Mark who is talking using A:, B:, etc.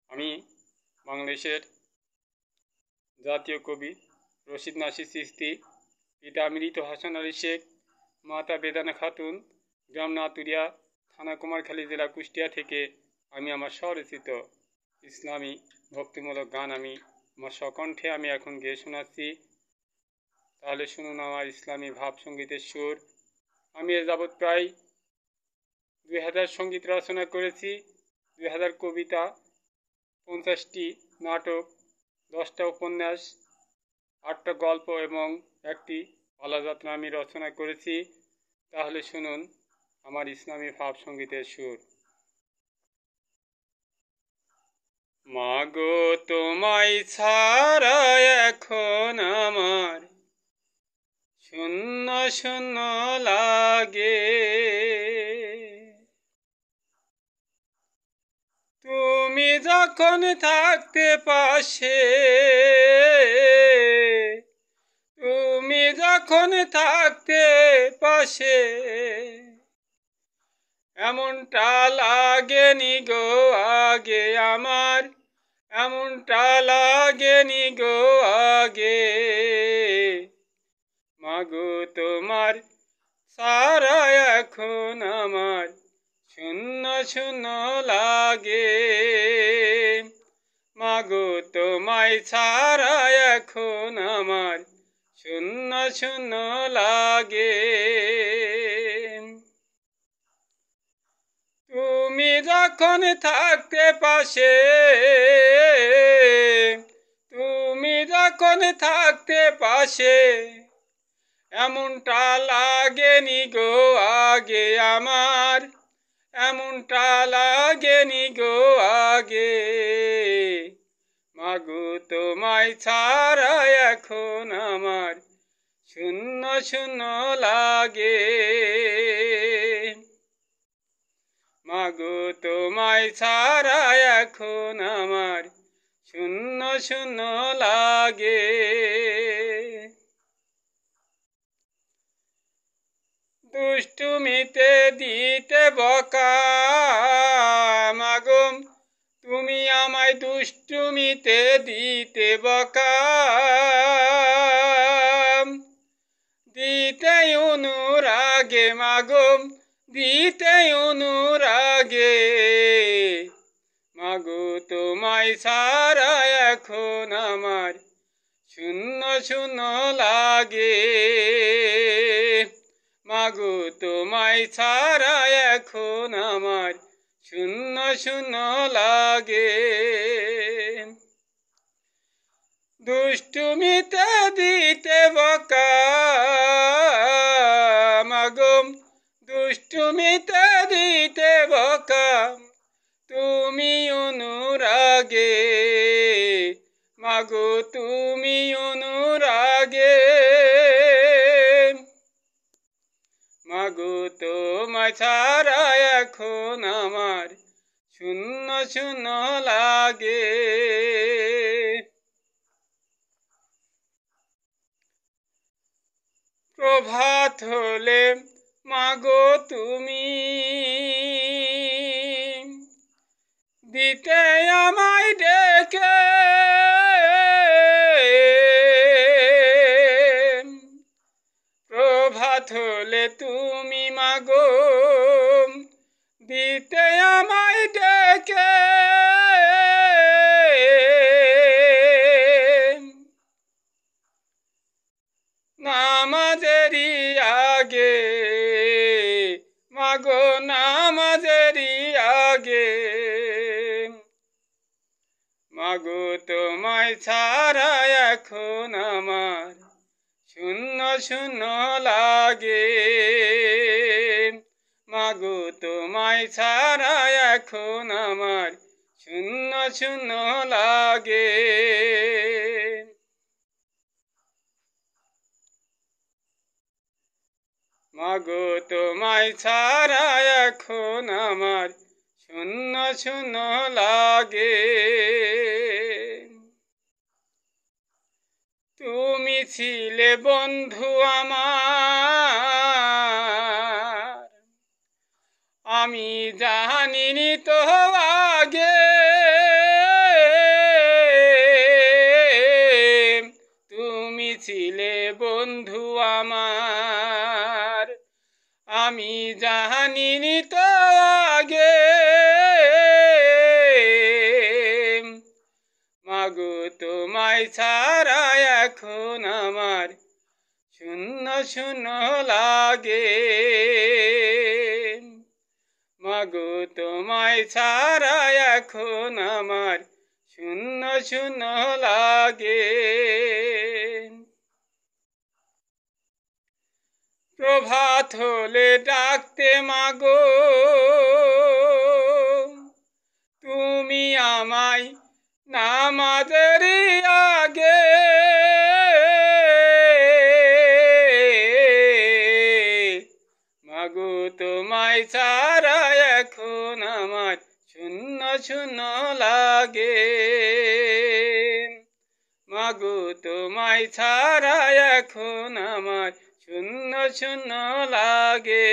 A: আমি বাংলাদেশের জাতীয় কবি রশিদ নাসির চিশতি, পিতা মৃত হাসান আলী শেখ, মাতা বেদানা খাতুন, গ্রাম নাতুরিয়া, থানা কুমারখালী, জেলা কুষ্টিয়া থেকে আমি আমার স্বরচিত ইসলামী ভক্তিমূলক গান আমার স্বকণ্ঠে এখন গেয়ে শোনাচ্ছি। তাহলে শুনুন আমার ইসলামী ভাব সঙ্গীতের সুর। আমি এ যাবৎ প্রায় 2000 সঙ্গীত রচনা করেছি, 2000 কবিতা, 50টি নাটক, 10টা উপন্যাস, 8টা গল্প এবং একটি পালাযাত্রা আমি রচনা করেছি। তাহলে শুনুন আমার ইসলামী ভাব সঙ্গীতের সুর। মাগো তোমায় ছাড়া এখন আমার শূন্য শূন্য লাগে, তুমি যখন থাকতে পাশে, তুমি যখন থাকতে পাশে, এমনটা লাগেনি গো আগে আমার, এমনটা লাগেনি গো আগে। মাগো তোমার ছাড়া এখন আমার শূন্য শূন্য লাগে, মাগো তোমায় ছাড়া এখন আমার শূন্য শূন্য লাগে। তুমি যখন থাকতে পাশে, তুমি যখন থাকতে পাশে, এমনটা লাগেনি গো আগে আমার, এমনটা লাগেনি গো আগে। মাগো তোমায় ছাড়া এখন আমার শূন্য শূন্য লাগে, মাগো তোমায় ছাড়া এখন আমার শূন্য শূন্য লাগে। দুষ্টুমিতে দিতে বকা, মাগো তুমি আমায় দুষ্টুমিতে দিতে বকা, দিতে অনুরাগে মাগো, দিতে অনুরাগে। মাগো তোমায় ছাড়া এখন আমার শূন্য শূন্য লাগে, মাগো তোমায় ছাড়া এখন আমার শূন্য শূন্য লাগে। দুষ্টুমিতে দিতে বকা, মাগো দুষ্টুমিতে দিতে বকা, তুমি অনুরাগে, মাগো তুমি অনুরাগে। মাগো তোমায় ছাড়া এখন আমার শূন্য শূন্য লাগে। প্রভাত হলে মাগো তুমি দিতে আমায় ডেকে, প্রভাত হলে তুমি মাগো দিতে আমায় ডেকে, নামাজেরই আগে মাগো, নামাজেরই আগে। মাগো তোমায় ছাড়া এখন আমার শূন্য শূন্য লাগে, মাগো তোমায় ছাড়া এখন আমার শূন্য শূন্য লাগে। মাগো তোমায় ছাড়া এখন আমার শূন্য শূন্য লাগে। তুমি ছিলে বন্ধু আমার, আমি জানিনি তো আগে, আমি জানিনি তো আগে মাগো তোমায় ছাড়া এখন আমার শূন্য শূন্য লাগে মাগো তোমায় ছাড়া এখন আমার শূন্য শূন্য লাগে প্রভাত হলে ডাকতে মাগো তুমি আমায় নামাজের আগে মাগো তোমায় ছাড়া এখন আমার শূন্য শূন্য লাগে মাগো তোমায় ছাড়া এখন আমার শূন্য শূন্য লাগে